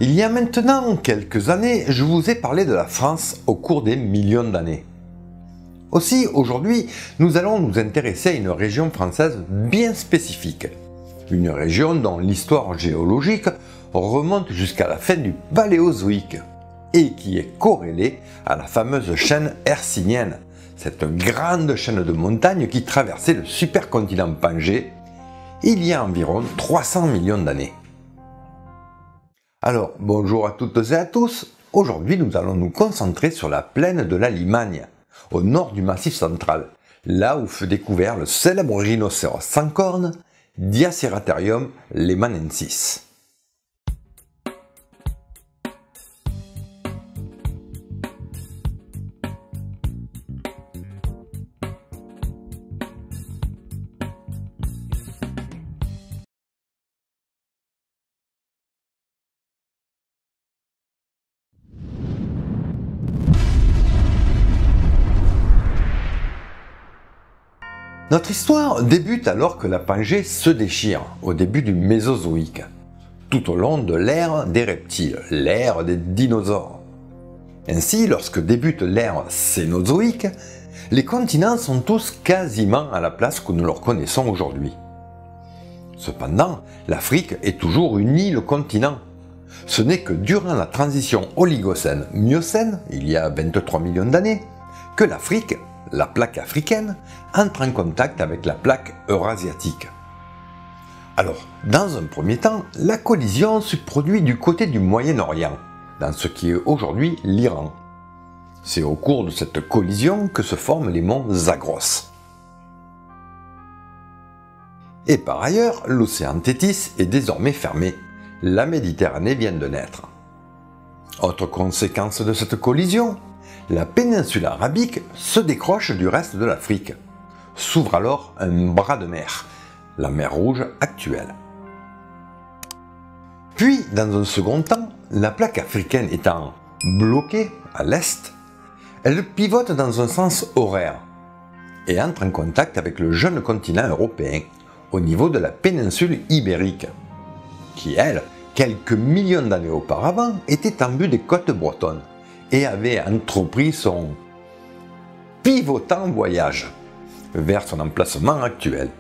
Il y a maintenant quelques années, je vous ai parlé de la France au cours des millions d'années. Aussi, aujourd'hui, nous allons nous intéresser à une région française bien spécifique. Une région dont l'histoire géologique remonte jusqu'à la fin du Paléozoïque et qui est corrélée à la fameuse chaîne hercynienne, cette grande chaîne de montagnes qui traversait le supercontinent Pangée il y a environ 300 millions d'années. Alors, bonjour à toutes et à tous. Aujourd'hui, nous allons nous concentrer sur la plaine de la Limagne, au nord du Massif central, là où fut découvert le célèbre rhinocéros sans cornes, Diaceratherium lemanensis. Notre histoire débute alors que la Pangée se déchire, au début du Mésozoïque, tout au long de l'ère des reptiles, l'ère des dinosaures. Ainsi, lorsque débute l'ère Cénozoïque, les continents sont tous quasiment à la place que nous leur connaissons aujourd'hui. Cependant, l'Afrique est toujours une île continent. Ce n'est que durant la transition Oligocène-Miocène, il y a 23 millions d'années, que l'Afrique, la plaque africaine, entre en contact avec la plaque eurasiatique. Alors, dans un premier temps, la collision se produit du côté du Moyen-Orient, dans ce qui est aujourd'hui l'Iran. C'est au cours de cette collision que se forment les monts Zagros. Et par ailleurs, l'océan Thétis est désormais fermé. La Méditerranée vient de naître. Autre conséquence de cette collision, la péninsule arabique se décroche du reste de l'Afrique. S'ouvre alors un bras de mer, la mer Rouge actuelle. Puis, dans un second temps, la plaque africaine étant bloquée à l'est, elle pivote dans un sens horaire et entre en contact avec le jeune continent européen au niveau de la péninsule ibérique, qui elle, quelques millions d'années auparavant, était en vue des côtes bretonnes et avait entrepris son pivotant voyage vers son emplacement actuel.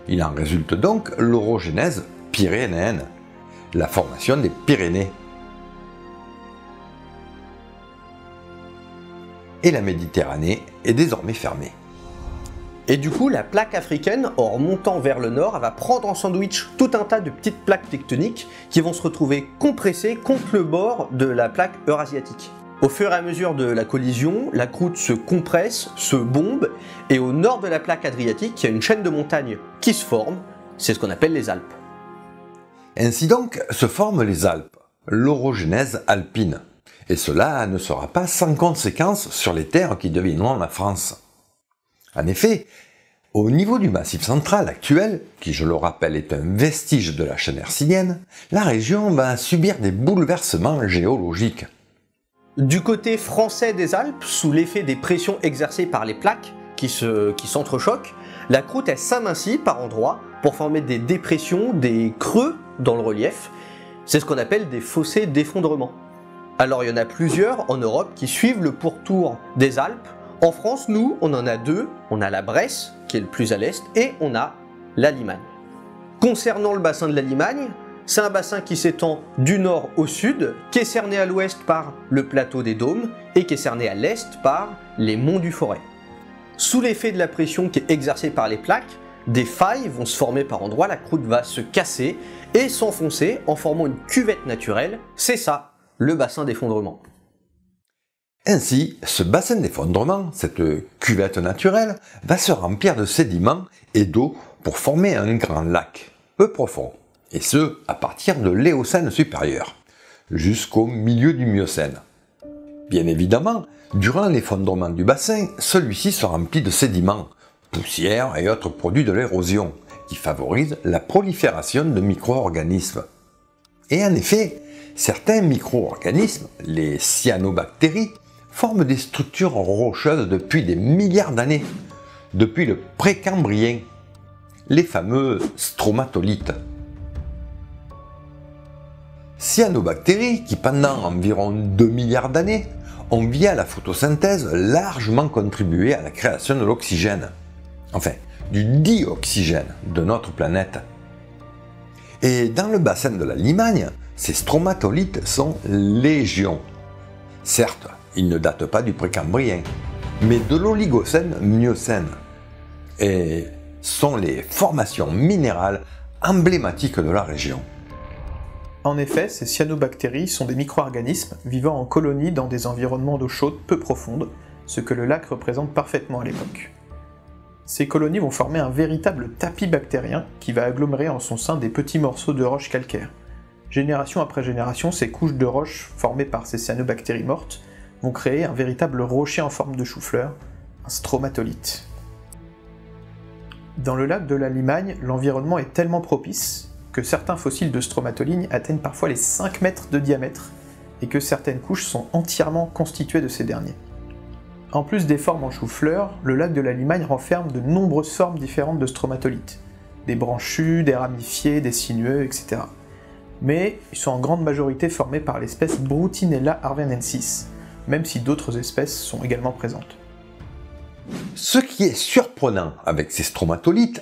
Il en résulte donc l'orogénèse pyrénéenne, la formation des Pyrénées. Et la Méditerranée est désormais fermée. Et du coup, la plaque africaine, en remontant vers le nord, elle va prendre en sandwich tout un tas de petites plaques tectoniques qui vont se retrouver compressées contre le bord de la plaque eurasiatique. Au fur et à mesure de la collision, la croûte se compresse, se bombe, et au nord de la plaque adriatique, il y a une chaîne de montagnes qui se forme, c'est ce qu'on appelle les Alpes. Ainsi donc se forment les Alpes, l'orogénèse alpine, et cela ne sera pas sans conséquence sur les terres qui deviendront la France. En effet, au niveau du Massif central actuel, qui je le rappelle est un vestige de la chaîne hercynienne, la région va subir des bouleversements géologiques. Du côté français des Alpes, sous l'effet des pressions exercées par les plaques qui s'entrechoquent, la croûte elle s'amincit par endroits pour former des dépressions, des creux dans le relief. C'est ce qu'on appelle des fossés d'effondrement. Alors il y en a plusieurs en Europe qui suivent le pourtour des Alpes. En France, nous, on en a deux. On a la Bresse, qui est le plus à l'est, et on a la Limagne. Concernant le bassin de la Limagne, c'est un bassin qui s'étend du nord au sud, qui est cerné à l'ouest par le plateau des Dômes et qui est cerné à l'est par les monts du Forêt. Sous l'effet de la pression qui est exercée par les plaques, des failles vont se former par endroits, la croûte va se casser et s'enfoncer en formant une cuvette naturelle. C'est ça, le bassin d'effondrement. Ainsi, ce bassin d'effondrement, cette cuvette naturelle, va se remplir de sédiments et d'eau pour former un grand lac, peu profond, et ce, à partir de l'Éocène supérieur, jusqu'au milieu du Miocène. Bien évidemment, durant l'effondrement du bassin, celui-ci se remplit de sédiments, poussière et autres produits de l'érosion, qui favorisent la prolifération de micro-organismes. Et en effet, certains micro-organismes, les cyanobactéries, forment des structures rocheuses depuis des milliards d'années, depuis le Précambrien, les fameux stromatolites. Cyanobactéries qui, pendant environ 2 milliards d'années, ont via la photosynthèse largement contribué à la création de l'oxygène, enfin du dioxygène de notre planète. Et dans le bassin de la Limagne, ces stromatolites sont légion. Certes, ils ne datent pas du Précambrien, mais de l'Oligocène-Miocène, et sont les formations minérales emblématiques de la région. En effet, ces cyanobactéries sont des micro-organismes vivant en colonies dans des environnements d'eau chaude peu profonde, ce que le lac représente parfaitement à l'époque. Ces colonies vont former un véritable tapis bactérien qui va agglomérer en son sein des petits morceaux de roches calcaires. Génération après génération, ces couches de roches formées par ces cyanobactéries mortes vont créer un véritable rocher en forme de chou-fleur, un stromatolite. Dans le lac de la Limagne, l'environnement est tellement propice que certains fossiles de stromatolites atteignent parfois les 5 mètres de diamètre et que certaines couches sont entièrement constituées de ces derniers. En plus des formes en chou-fleur, le lac de la Limagne renferme de nombreuses formes différentes de stromatolites, des branchus, des ramifiés, des sinueux, etc. Mais ils sont en grande majorité formés par l'espèce Broutinella arvenensis, même si d'autres espèces sont également présentes. Ce qui est surprenant avec ces stromatolites,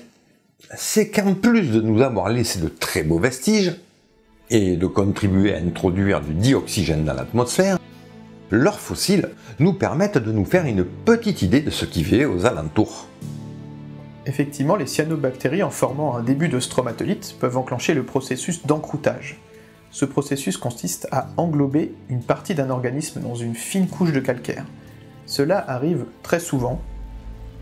c'est qu'en plus de nous avoir laissé de très beaux vestiges, et de contribuer à introduire du dioxygène dans l'atmosphère, leurs fossiles nous permettent de nous faire une petite idée de ce qui vivait aux alentours. Effectivement, les cyanobactéries, en formant un début de stromatolite, peuvent enclencher le processus d'encroutage. Ce processus consiste à englober une partie d'un organisme dans une fine couche de calcaire. Cela arrive très souvent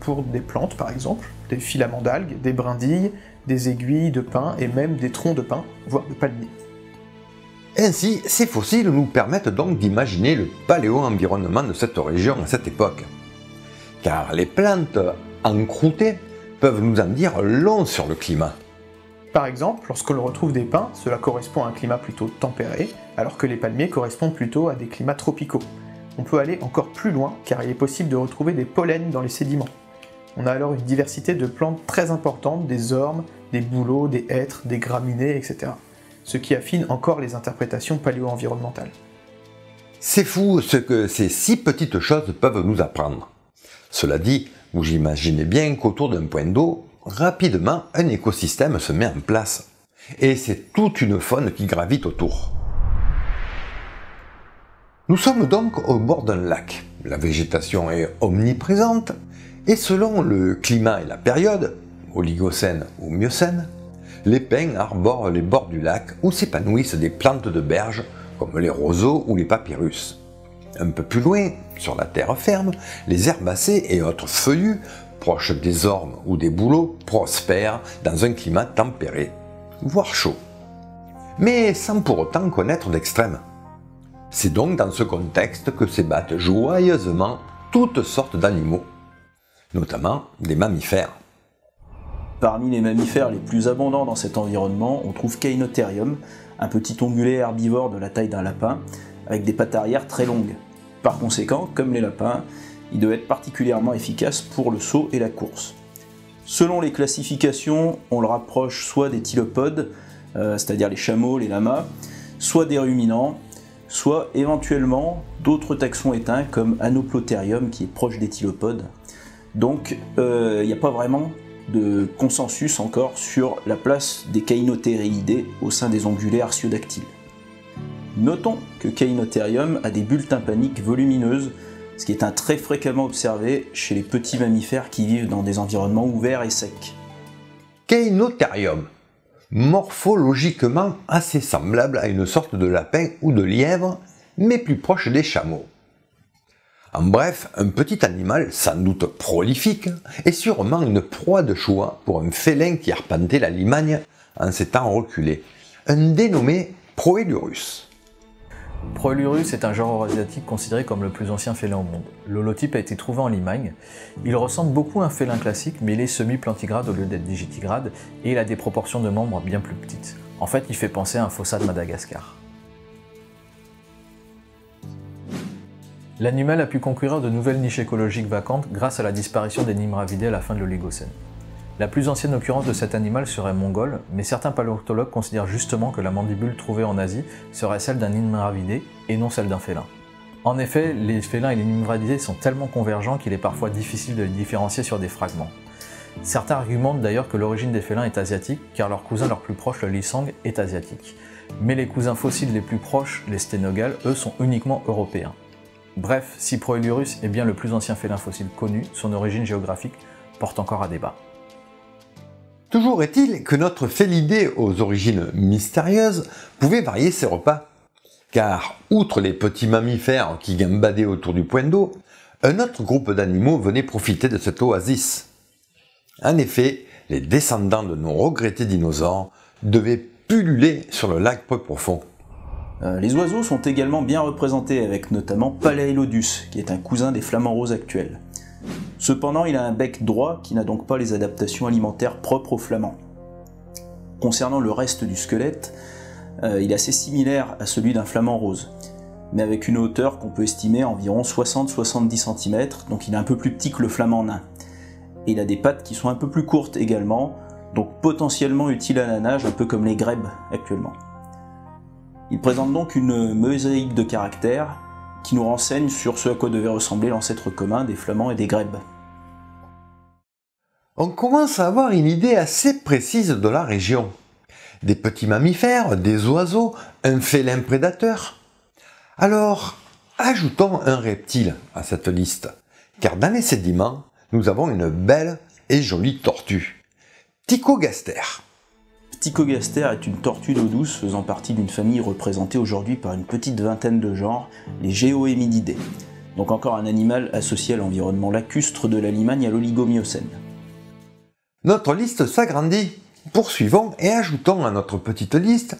pour des plantes par exemple, des filaments d'algues, des brindilles, des aiguilles de pin et même des troncs de pin, voire de palmiers. Ainsi, ces fossiles nous permettent donc d'imaginer le paléo-environnement de cette région à cette époque. Car les plantes encroûtées peuvent nous en dire long sur le climat. Par exemple, lorsque l'on retrouve des pins, cela correspond à un climat plutôt tempéré, alors que les palmiers correspondent plutôt à des climats tropicaux. On peut aller encore plus loin, car il est possible de retrouver des pollens dans les sédiments. On a alors une diversité de plantes très importante, des ormes, des bouleaux, des hêtres, des graminées, etc. Ce qui affine encore les interprétations paléo-environnementales. C'est fou ce que ces si petites choses peuvent nous apprendre. Cela dit, vous imaginez bien qu'autour d'un point d'eau, rapidement un écosystème se met en place. Et c'est toute une faune qui gravite autour. Nous sommes donc au bord d'un lac. La végétation est omniprésente, et selon le climat et la période, Oligocène ou Miocène, les pins arborent les bords du lac où s'épanouissent des plantes de berge comme les roseaux ou les papyrus. Un peu plus loin, sur la terre ferme, les herbacées et autres feuillus, proches des ormes ou des bouleaux, prospèrent dans un climat tempéré, voire chaud, mais sans pour autant connaître d'extrêmes. C'est donc dans ce contexte que s'ébattent joyeusement toutes sortes d'animaux, notamment des mammifères. Parmi les mammifères les plus abondants dans cet environnement, on trouve Cainotherium, un petit ongulé herbivore de la taille d'un lapin, avec des pattes arrière très longues. Par conséquent, comme les lapins, il doit être particulièrement efficace pour le saut et la course. Selon les classifications, on le rapproche soit des tylopodes, c'est-à-dire les chameaux, les lamas, soit des ruminants, soit éventuellement d'autres taxons éteints comme Anoplotherium qui est proche des tylopodes. Donc il n'y a pas vraiment de consensus encore sur la place des Cainotheriidae au sein des ongulés artiodactyles. Notons que Cainotherium a des bulles tympaniques volumineuses, ce qui est un très fréquemment observé chez les petits mammifères qui vivent dans des environnements ouverts et secs. Cainotherium, morphologiquement assez semblable à une sorte de lapin ou de lièvre, mais plus proche des chameaux. En bref, un petit animal sans doute prolifique et sûrement une proie de choix pour un félin qui arpentait la Limagne en ces temps reculés, un dénommé Proelurus. Proelurus est un genre eurasiatique considéré comme le plus ancien félin au monde. L'holotype a été trouvé en Limagne. Il ressemble beaucoup à un félin classique, mais il est semi-plantigrade au lieu d'être digitigrade, et il a des proportions de membres bien plus petites. En fait, il fait penser à un fossa de Madagascar. L'animal a pu conquérir de nouvelles niches écologiques vacantes grâce à la disparition des Nimravidae à la fin de l'Oligocène. La plus ancienne occurrence de cet animal serait mongole, mais certains paléontologues considèrent justement que la mandibule trouvée en Asie serait celle d'un nimravidé et non celle d'un félin. En effet, les félins et les nimravidés sont tellement convergents qu'il est parfois difficile de les différencier sur des fragments. Certains argumentent d'ailleurs que l'origine des félins est asiatique, car leur cousin leur plus proche, le lisang, est asiatique. Mais les cousins fossiles les plus proches, les sténogales, eux, sont uniquement européens. Bref, si Proilurus est bien le plus ancien félin fossile connu, son origine géographique porte encore à débat. Toujours est-il que notre félidé aux origines mystérieuses pouvait varier ses repas. Car, outre les petits mammifères qui gambadaient autour du point d'eau, un autre groupe d'animaux venait profiter de cette oasis. En effet, les descendants de nos regrettés dinosaures devaient pulluler sur le lac peu profond. Les oiseaux sont également bien représentés, avec notamment Palaeolodus, qui est un cousin des flamants roses actuels. Cependant, il a un bec droit qui n'a donc pas les adaptations alimentaires propres aux flamands. Concernant le reste du squelette, il est assez similaire à celui d'un flamant rose, mais avec une hauteur qu'on peut estimer à environ 60-70 cm, donc il est un peu plus petit que le flamand nain. Et il a des pattes qui sont un peu plus courtes également, donc potentiellement utiles à la nage, un peu comme les grèbes actuellement. Il présente donc une mosaïque de caractères qui nous renseigne sur ce à quoi devait ressembler l'ancêtre commun des flamands et des grèbes. On commence à avoir une idée assez précise de la région. Des petits mammifères, des oiseaux, un félin prédateur. Alors, ajoutons un reptile à cette liste, car dans les sédiments, nous avons une belle et jolie tortue, Ptychogaster. Ptychogaster est une tortue d'eau douce faisant partie d'une famille représentée aujourd'hui par une petite vingtaine de genres, les Geohémididés. Donc encore un animal associé à l'environnement lacustre de la Limagne à l'Oligomyocène. Notre liste s'agrandit. Poursuivons et ajoutons à notre petite liste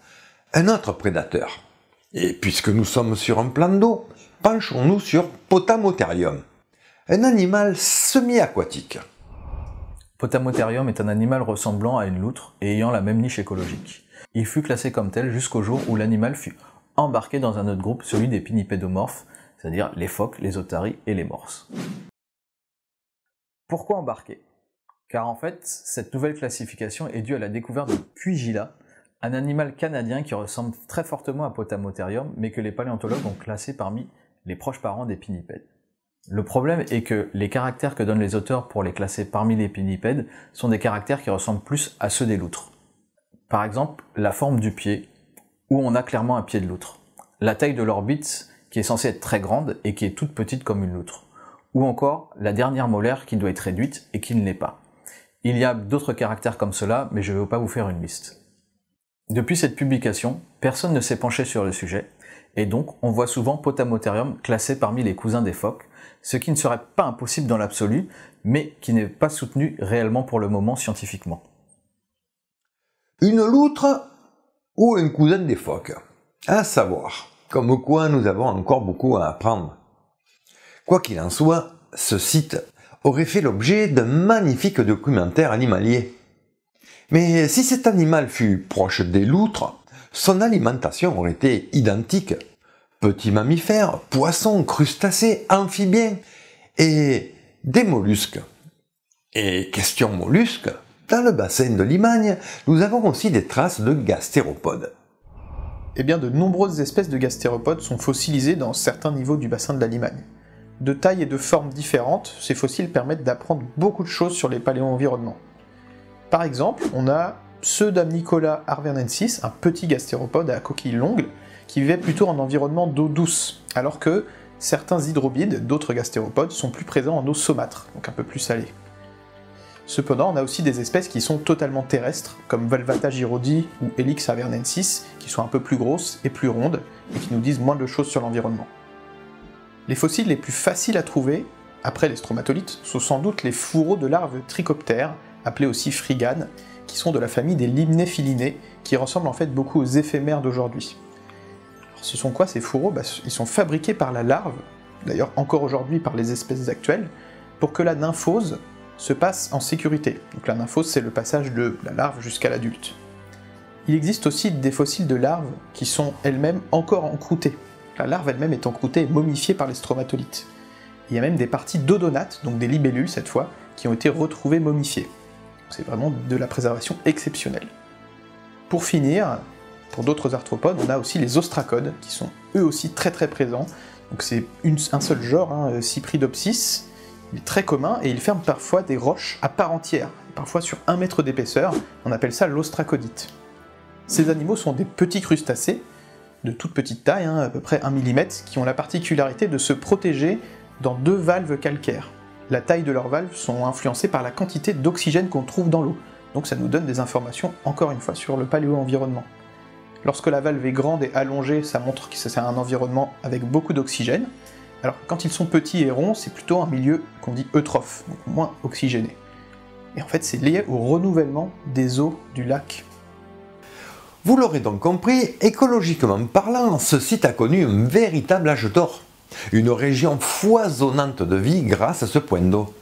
un autre prédateur. Et puisque nous sommes sur un plan d'eau, penchons-nous sur Potamotherium, un animal semi-aquatique. Potamotherium est un animal ressemblant à une loutre et ayant la même niche écologique. Il fut classé comme tel jusqu'au jour où l'animal fut embarqué dans un autre groupe, celui des pinnipédomorphes, c'est-à-dire les phoques, les otaries et les morses. Pourquoi embarqué ? Car en fait, cette nouvelle classification est due à la découverte de Quigilla, un animal canadien qui ressemble très fortement à Potamotherium, mais que les paléontologues ont classé parmi les proches parents des pinnipèdes. Le problème est que les caractères que donnent les auteurs pour les classer parmi les pinnipèdes sont des caractères qui ressemblent plus à ceux des loutres. Par exemple, la forme du pied, où on a clairement un pied de loutre. La taille de l'orbite, qui est censée être très grande et qui est toute petite comme une loutre. Ou encore, la dernière molaire qui doit être réduite et qui ne l'est pas. Il y a d'autres caractères comme cela, mais je ne vais pas vous faire une liste. Depuis cette publication, personne ne s'est penché sur le sujet, et donc on voit souvent Potamotherium classé parmi les cousins des phoques, ce qui ne serait pas impossible dans l'absolu, mais qui n'est pas soutenu réellement pour le moment scientifiquement. Une loutre ou un cousin des phoques ? À savoir, comme quoi nous avons encore beaucoup à apprendre. Quoi qu'il en soit, ce site aurait fait l'objet d'un magnifique documentaire animalier. Mais si cet animal fut proche des loutres, son alimentation aurait été identique. Petits mammifères, poissons, crustacés, amphibiens et des mollusques. Et question mollusques, dans le bassin de Limagne, nous avons aussi des traces de gastéropodes. Eh bien, de nombreuses espèces de gastéropodes sont fossilisées dans certains niveaux du bassin de la Limagne. De tailles et de formes différentes, ces fossiles permettent d'apprendre beaucoup de choses sur les paléo-environnements. Par exemple, on a Pseudamnicola arvernensis, un petit gastéropode à coquille longue, qui vivait plutôt en environnement d'eau douce, alors que certains hydrobides, d'autres gastéropodes, sont plus présents en eau saumâtre, donc un peu plus salée. Cependant, on a aussi des espèces qui sont totalement terrestres, comme Valvata girodi ou Helix arvernensis, qui sont un peu plus grosses et plus rondes, et qui nous disent moins de choses sur l'environnement. Les fossiles les plus faciles à trouver, après les stromatolites, sont sans doute les fourreaux de larves trichoptères, appelés aussi phryganes, qui sont de la famille des limnéphilinés, qui ressemblent en fait beaucoup aux éphémères d'aujourd'hui. Ce sont quoi ces fourreaux ? Ils sont fabriqués par la larve, d'ailleurs encore aujourd'hui par les espèces actuelles, pour que la nymphose se passe en sécurité. Donc la nymphose, c'est le passage de la larve jusqu'à l'adulte. Il existe aussi des fossiles de larves qui sont elles-mêmes encore encroûtées. La larve elle-même est encroûtée et momifiée par les stromatolites. Il y a même des parties d'odonates, donc des libellules cette fois, qui ont été retrouvées momifiées. c'est vraiment de la préservation exceptionnelle. Pour finir, pour d'autres arthropodes, on a aussi les ostracodes, qui sont eux aussi très présents. Donc c'est un seul genre, Cypridopsis, il est très commun, et il ferme parfois des roches à part entière, parfois sur 1 mètre d'épaisseur, on appelle ça l'ostracodite. Ces animaux sont des petits crustacés, de toute petite taille, à peu près 1 mm, qui ont la particularité de se protéger dans 2 valves calcaires. La taille de leurs valves sont influencées par la quantité d'oxygène qu'on trouve dans l'eau, donc ça nous donne des informations, encore une fois, sur le paléo-environnement. Lorsque la valve est grande et allongée, ça montre que c'est un environnement avec beaucoup d'oxygène, alors que quand ils sont petits et ronds, c'est plutôt un milieu qu'on dit eutrophe, donc moins oxygéné. Et en fait, c'est lié au renouvellement des eaux du lac. Vous l'aurez donc compris, écologiquement parlant, ce site a connu un véritable âge d'or. Une région foisonnante de vie grâce à ce point d'eau.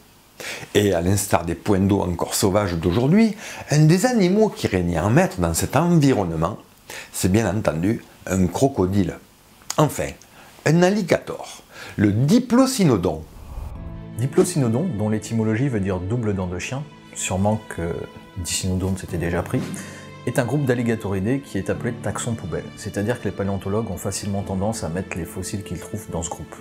Et à l'instar des points d'eau encore sauvages d'aujourd'hui, un des animaux qui régnait en maître dans cet environnement, c'est bien entendu un crocodile. Enfin, un alligator, le Diplocynodon. Diplocynodon, dont l'étymologie veut dire double dent de chien, sûrement que Dicynodon s'était déjà pris, est un groupe d'alligatoridés qui est appelé taxon poubelle, c'est-à-dire que les paléontologues ont facilement tendance à mettre les fossiles qu'ils trouvent dans ce groupe.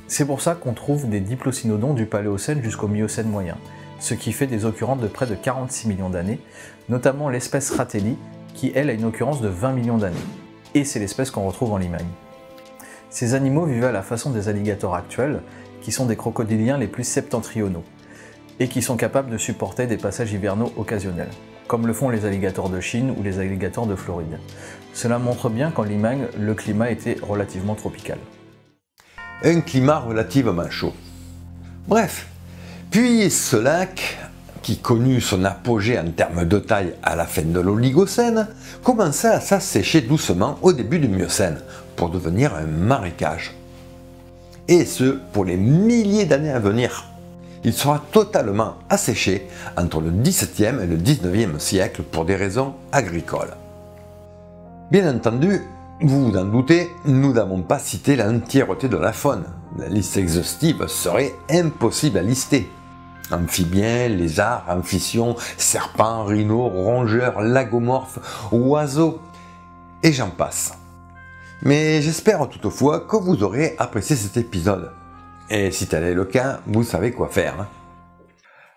C'est pour ça qu'on trouve des diplocynodons du Paléocène jusqu'au Miocène moyen, ce qui fait des occurrences de près de 46 millions d'années, notamment l'espèce Ratelli, qui elle a une occurrence de 20 millions d'années, et c'est l'espèce qu'on retrouve en Limagne. Ces animaux vivaient à la façon des alligators actuels, qui sont des crocodiliens les plus septentrionaux, et qui sont capables de supporter des passages hivernaux occasionnels, comme le font les alligators de Chine ou les alligators de Floride. Cela montre bien qu'en Limagne, le climat était relativement tropical. Un climat relativement chaud. Bref, puis ce lac, qui connut son apogée en termes de taille à la fin de l'Oligocène, commença à s'assécher doucement au début du Miocène, pour devenir un marécage. Et ce, pour les milliers d'années à venir. Il sera totalement asséché entre le XVIIe et le XIXe siècle pour des raisons agricoles. Bien entendu, vous vous en doutez, nous n'avons pas cité l'entièreté de la faune. La liste exhaustive serait impossible à lister. Amphibiens, lézards, amphibiens, serpents, rhinos, rongeurs, lagomorphes, oiseaux, et j'en passe. Mais j'espère toutefois que vous aurez apprécié cet épisode. Et si tel est le cas, vous savez quoi faire.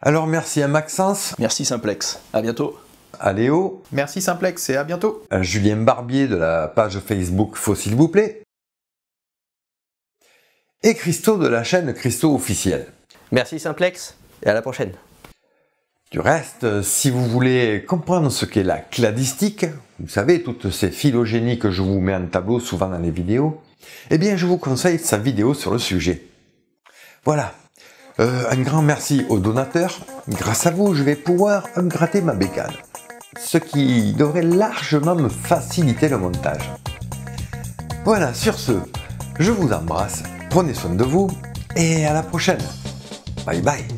Alors merci à Maxence. Merci Simplex, à bientôt. À Léo. Merci Simplex et à bientôt. À Julien Barbier de la page Facebook Faut s'il vous plaît. Et Christo de la chaîne Christo Officiel. Merci Simplex, et à la prochaine. Du reste, si vous voulez comprendre ce qu'est la cladistique, vous savez, toutes ces phylogénies que je vous mets en tableau souvent dans les vidéos, eh bien je vous conseille sa vidéo sur le sujet. Voilà, un grand merci aux donateurs. Grâce à vous, je vais pouvoir gratter ma bécane, ce qui devrait largement me faciliter le montage. Voilà, sur ce, je vous embrasse, prenez soin de vous, et à la prochaine. Bye bye.